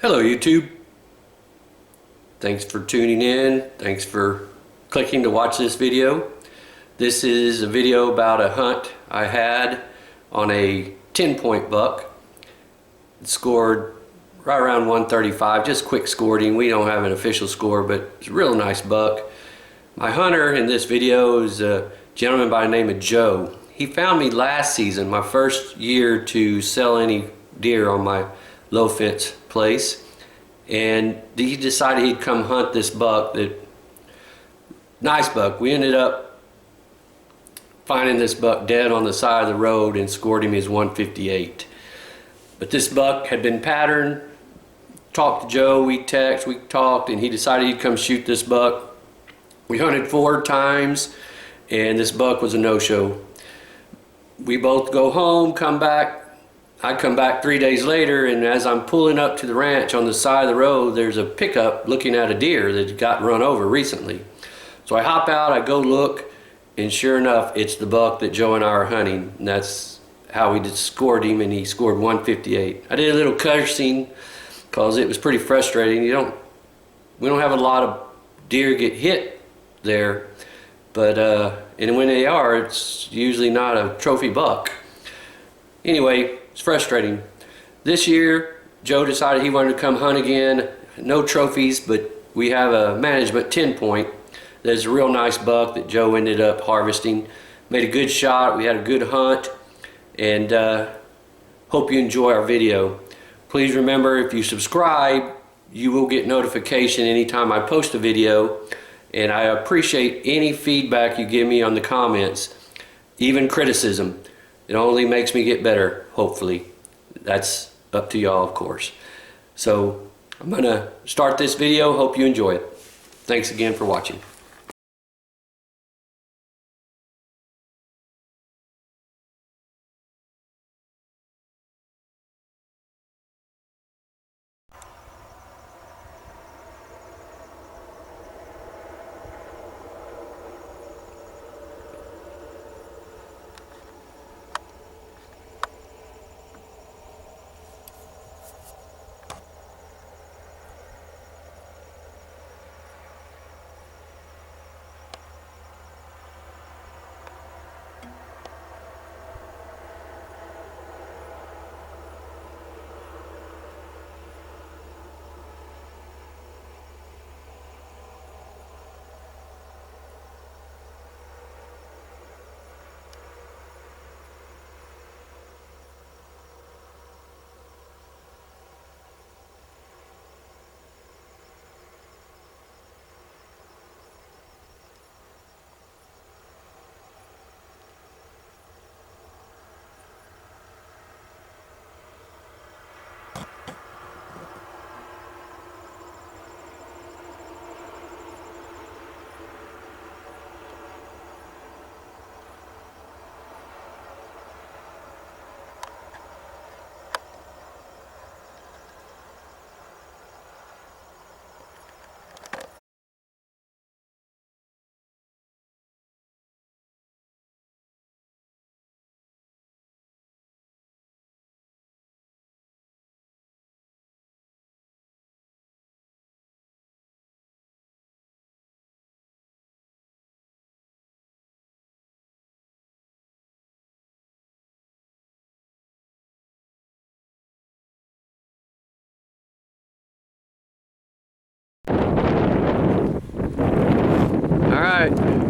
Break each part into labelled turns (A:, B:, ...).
A: Hello YouTube. Thanks for tuning in. Thanks for clicking to watch this video. This is a video about a hunt I had on a 10-point buck. It scored right around 135, just quick scored him. We don't have an official score, but it's a real nice buck. My hunter in this video is a gentleman by the name of Joe. He found me last season, my first year to sell any deer on my low fence place, and he decided he'd come hunt this buck. Nice buck. We ended up finding this buck dead on the side of the road and scored him his 158. But this buck had been patterned. Talked to Joe, we talked, and he decided he'd come shoot this buck. We hunted 4 times and this buck was a no-show. We both go home, come back. I come back 3 days later, and as I'm pulling up to the ranch on the side of the road, there's a pickup looking at a deer that got run over recently. So I hop out, I go look, and sure enough, it's the buck that Joe and I are hunting. And that's how we just scored him, and he scored 158. I did a little cursing because it was pretty frustrating. We don't have a lot of deer get hit there, but and when they are, it's usually not a trophy buck. Anyway, it's frustrating. This year, Joe decided he wanted to come hunt again. No trophies, but we have a management 10-point. There's a real nice buck that Joe ended up harvesting. Made a good shot, we had a good hunt, and hope you enjoy our video. Please remember, if you subscribe, you will get notification anytime I post a video, and I appreciate any feedback you give me on the comments, even criticism. It only makes me get better, hopefully. That's up to y'all, of course. So I'm gonna start this video. Hope you enjoy it. Thanks again for watching.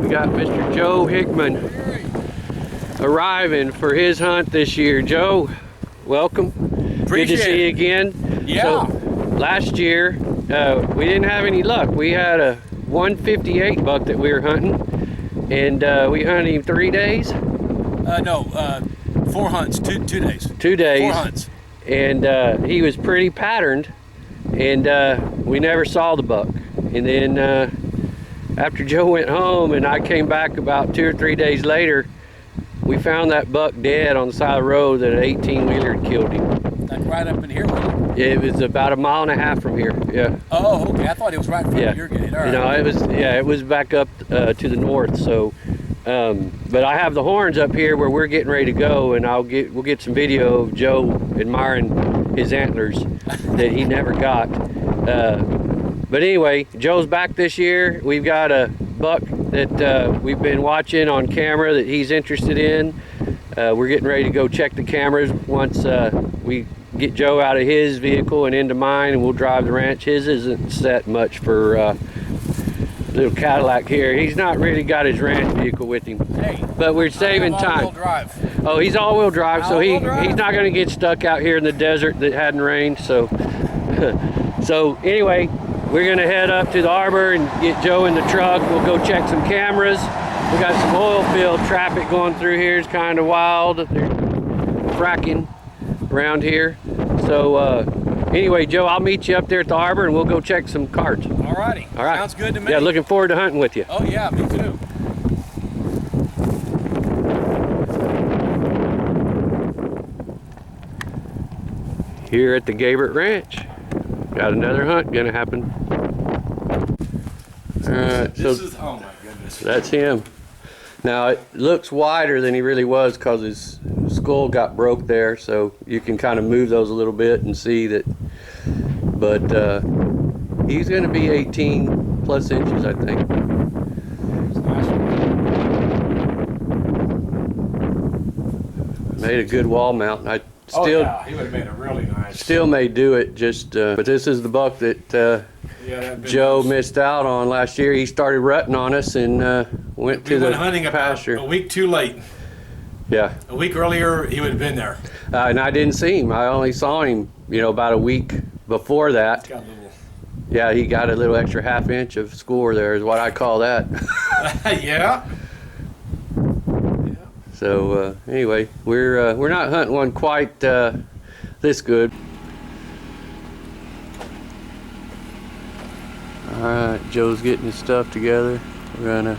A: We got Mr. Joe Hickman arriving for his hunt this year. Joe, welcome. Good to see you again.
B: Yeah.
A: So last year we didn't have any luck. We had a 158 buck that we were hunting, and we hunted him 3 days.
B: No, 4 hunts, two days.
A: 2 days.
B: 4 hunts.
A: And he was pretty patterned, and we never saw the buck. And then after Joe went home and I came back about 2 or 3 days later, we found that buck dead on the side of the road that an 18-wheeler had killed him.
B: Like right up in here, wasn't it?
A: It was about 1.5 miles from here, yeah.
B: Oh, okay. I thought it was right in front of your gate. All right.
A: You know, it was back up to the north. So, but I have the horns up here where we're getting ready to go, and we'll get some video of Joe admiring his antlers that he never got. But anyway, Joe's back this year. We've got a buck that we've been watching on camera that he's interested in. We're getting ready to go check the cameras once we get Joe out of his vehicle and into mine, and we'll drive the ranch. His isn't set much for little Cadillac here. He's not really got his ranch vehicle with him.
B: Hey,
A: but we're saving time.
B: all-wheel drive.
A: Oh, he's all-wheel drive, so
B: All-wheel drive.
A: he's not going to get stuck out here in the desert that hadn't rained. So, so anyway, we're going to head up to the arbor and get Joe in the truck. We'll go check some cameras. We got some oil field traffic going through here. It's kind of wild. They're fracking around here. So anyway, Joe, I'll meet you up there at the arbor and we'll go check some cards.
B: Alrighty.
A: All right.
B: Sounds good to me.
A: Yeah, looking forward to hunting with you.
B: Oh yeah, me too.
A: Here at the Gebert Ranch. Got another hunt gonna happen. All right, so
B: Oh my goodness.
A: that's him. Now it looks wider than he really was because his skull got broke there, so you can kind of move those a little bit and see that. But he's gonna be 18 plus inches, I think. Made a good wall mount. I
B: Oh
A: still
B: yeah, he would have made a really nice.
A: still may do it, just but this is the buck that
B: Yeah, that'd been
A: Joe
B: nice.
A: missed out on last year. He started rutting on us and went to
B: We
A: the
B: went hunting about
A: pasture.
B: a week too late.
A: Yeah,
B: A week earlier, he would have been there.
A: and I didn't see him. I only saw him, about a week before that.
B: Got a little.
A: Yeah, he got a little extra half inch of score there, is what I call that.
B: Yeah.
A: So anyway, we're not hunting one quite this good. All right, Joe's getting his stuff together. We're gonna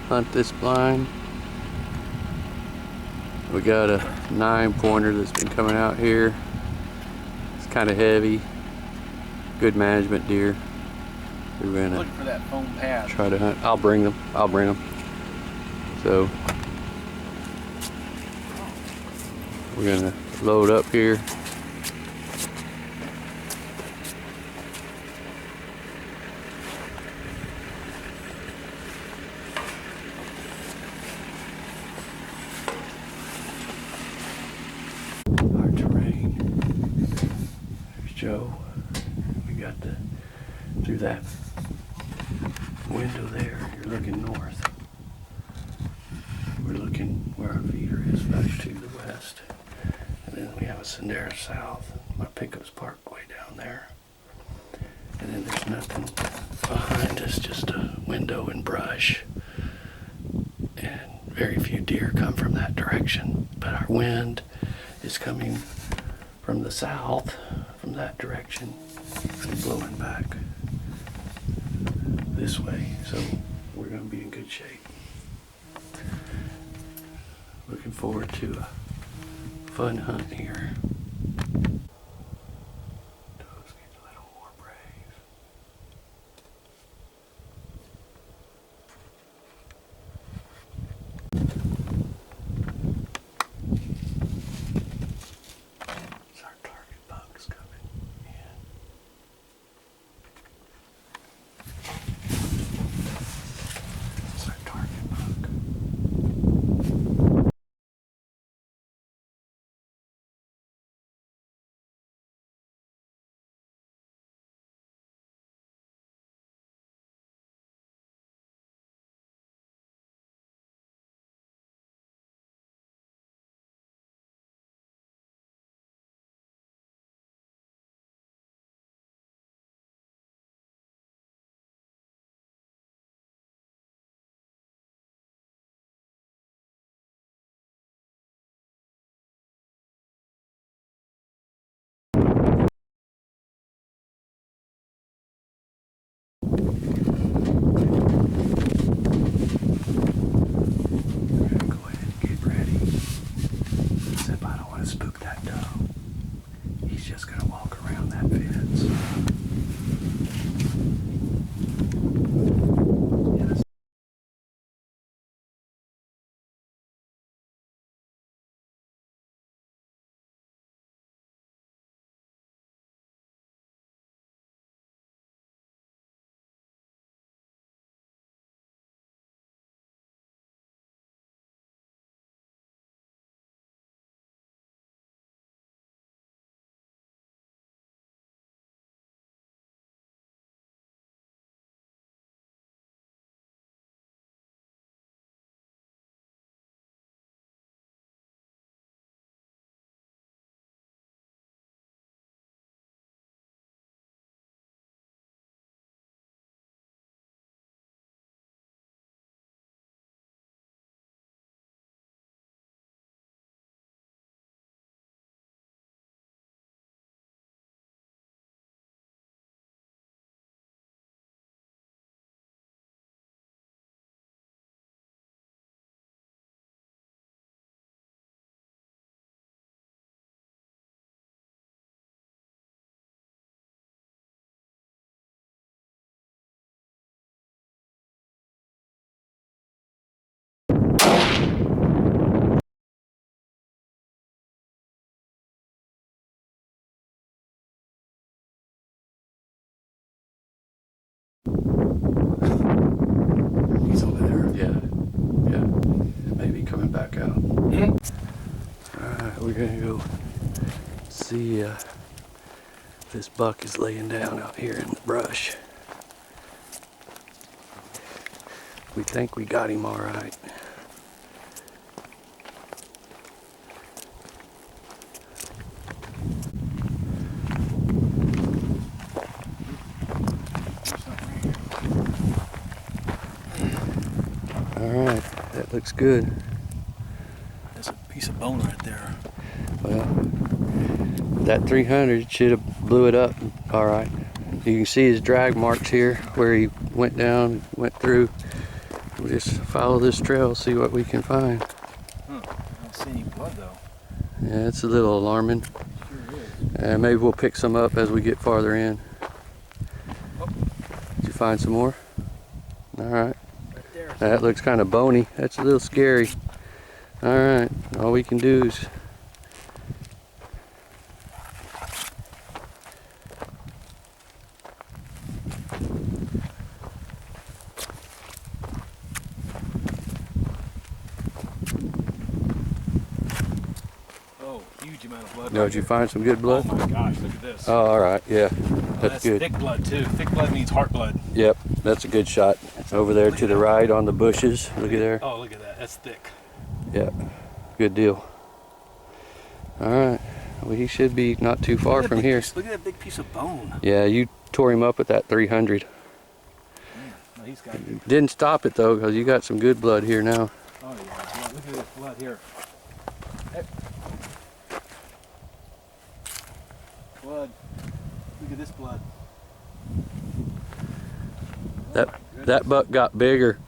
A: hunt this blind. We got a 9-pointer that's been coming out here. It's kind of heavy. Good management deer. We're gonna
B: Look for that foam pad.
A: try to hunt. I'll bring them. So we're gonna load up here. Our terrain. There's Joe. We got through that window there. You're looking north. We're looking where our feeder is back to the west. And then we have a Sendero south. My pickup's parked way down there. And then there's nothing behind us, just a window and brush. And very few deer come from that direction. But our wind is coming from the south, from that direction, and blowing back this way. So we're going to be in good shape. Looking forward to a fun hunt here.
B: He's over there.
A: Yeah. Maybe coming back out. Alright, we're gonna go see if this buck is laying down out here in the brush. We think we got him all right. Alright, that looks good.
B: There's a piece of bone right there.
A: Well, that 300 should have blew it up all right. You can see his drag marks here where he went down, went through. We'll just follow this trail, see what we can find.
B: I don't see any blood though.
A: Yeah, it's a little alarming.
B: Sure is.
A: And maybe we'll pick some up as we get farther in.
B: Oh.
A: Did you find some more? All right.
B: Right there.
A: That looks kind of bony. That's a little scary. All right. All we can do is
B: Huge amount of blood.
A: no, did you find some good blood?
B: Oh my gosh, look at this.
A: Oh, all right. Yeah.
B: That's
A: good.
B: thick blood too. Thick blood means heart blood.
A: Yep, that's a good shot. Over there to the right on the bushes. Look at there.
B: Oh, look at that. That's thick.
A: Yeah, good deal. All right, well, he should be not too far from here.
B: Look at that big piece of bone.
A: Yeah, you tore him up with that 300.
B: No, he's got it.
A: Didn't stop it though, because you got some good blood here now.
B: Oh yeah, look at this blood here. Hey. Blood. Look at this blood.
A: That buck got bigger.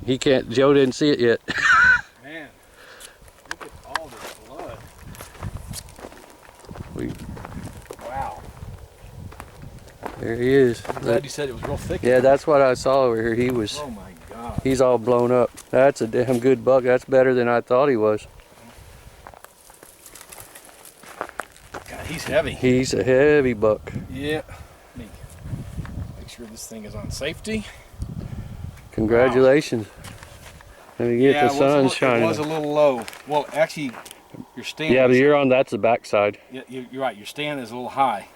A: He can't. Joe didn't see it yet.
B: Man, look at all this blood. Wow.
A: There he is.
B: I'm glad you said it was real thick.
A: Yeah, that's what I saw over here. He was.
B: Oh my God.
A: He's all blown up. That's a damn good buck. That's better than I thought he was.
B: God, he's heavy.
A: He's a heavy buck.
B: Yeah. Let me make sure this thing is on safety.
A: Congratulations. Let me get the sun shining.
B: It was a little low. Well, actually, your stand.
A: Yeah, but you're on. That's the backside.
B: Yeah, you're right. Your stand is a little high.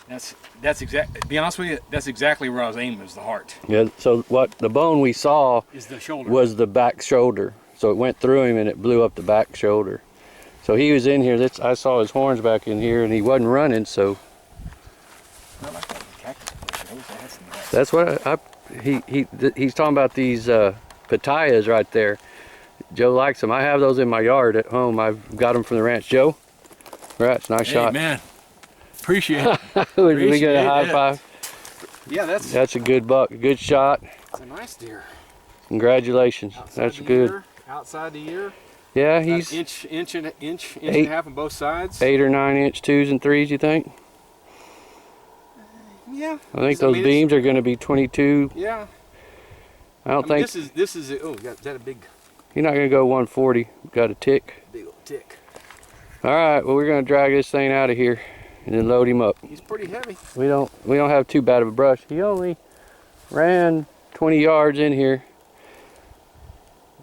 B: That's exactly. Be honest with you, that's exactly where I was aiming. Is the heart.
A: Yeah. So what the bone we saw
B: Is the shoulder.
A: was the back shoulder. So it went through him and it blew up the back shoulder. So he was in here. I saw his horns back in here, and he wasn't running. So
B: I like that cactus bush. I wish I had some of that.
A: that's what he's talking about, these pitayas right there. Joe likes them. I have those in my yard at home. I've got them from the ranch. Joe, right? Nice shot.
B: Man, appreciate it.
A: We get a high five.
B: Yeah,
A: That's a good buck. Good shot.
B: a nice deer.
A: Congratulations. That's good.
B: Outside the ear.
A: Yeah,
B: About
A: he's
B: inch and a half on both sides.
A: 8 or 9 inch 2s and 3s. You think?
B: Yeah.
A: I think those beams are going to be 22.
B: Yeah.
A: I don't think
B: This is oh, is that a big
A: you're not going to go 140. Got a tick.
B: big old tick?
A: All right. Well, we're going to drag this thing out of here and then load him up.
B: He's pretty heavy.
A: We don't have too bad of a brush. He only ran 20 yards in here.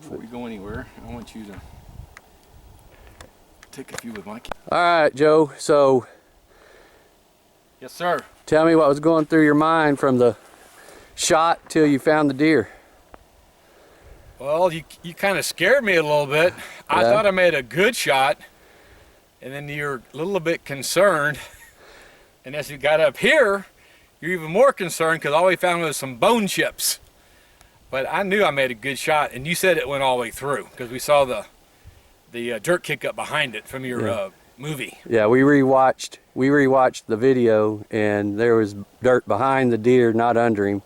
B: Before we go anywhere, I want you to take a few with my camera.
A: All right, Joe. So
B: Yes, sir.
A: tell me what was going through your mind from the shot till you found the deer.
B: Well, you kind of scared me a little bit. I
A: Yeah.
B: thought I made a good shot, and then you're a little bit concerned. And as you got up here, you're even more concerned because all we found was some bone chips. But I knew I made a good shot, and you said it went all the way through because we saw the dirt kick up behind it from your movie.
A: Yeah, we rewatched the video, and there was dirt behind the deer, not under him.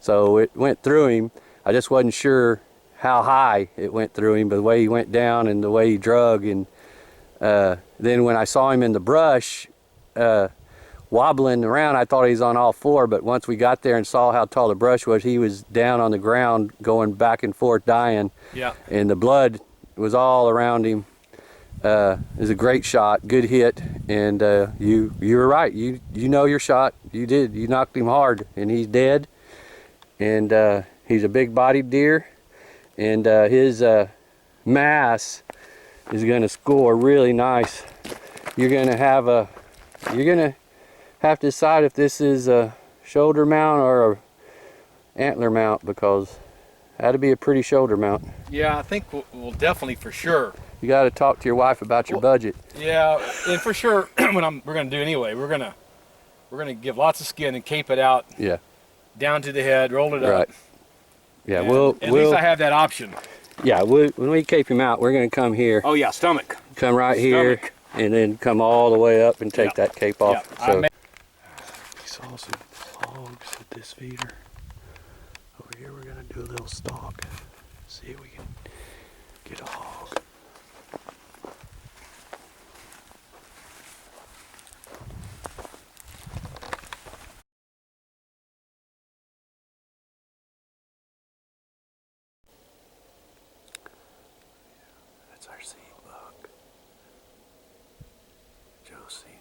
A: So it went through him. I just wasn't sure how high it went through him, but the way he went down and the way he drug. And then when I saw him in the brush wobbling around, I thought he was on all four, but once we got there and saw how tall the brush was, he was down on the ground going back and forth dying.
B: Yeah.
A: And the blood was all around him. It was a great shot, good hit, and you were right. You know your shot. You did. You knocked him hard, and he's dead. and he's a big-bodied deer, and his mass is going to score really nice. You're going to have to decide if this is a shoulder mount or a antler mount, because that'd be a pretty shoulder mount.
B: Yeah, I think we'll definitely for sure.
A: You got to talk to your wife about your budget.
B: Yeah, and for sure, we're gonna do anyway. We're gonna give lots of skin and cape it out.
A: Yeah.
B: Down to the head, roll it up.
A: Right. Yeah,
B: And at least I have that option.
A: Yeah, when we cape him out, we're going to come here.
B: Oh yeah, stomach.
A: Come right here, and then come all the way up and take that cape off.
B: Yeah,
A: So we saw some hogs with this feeder. Over here, we're going to do a little stalk. See if we can get a hog. That's our seed bug. Josie.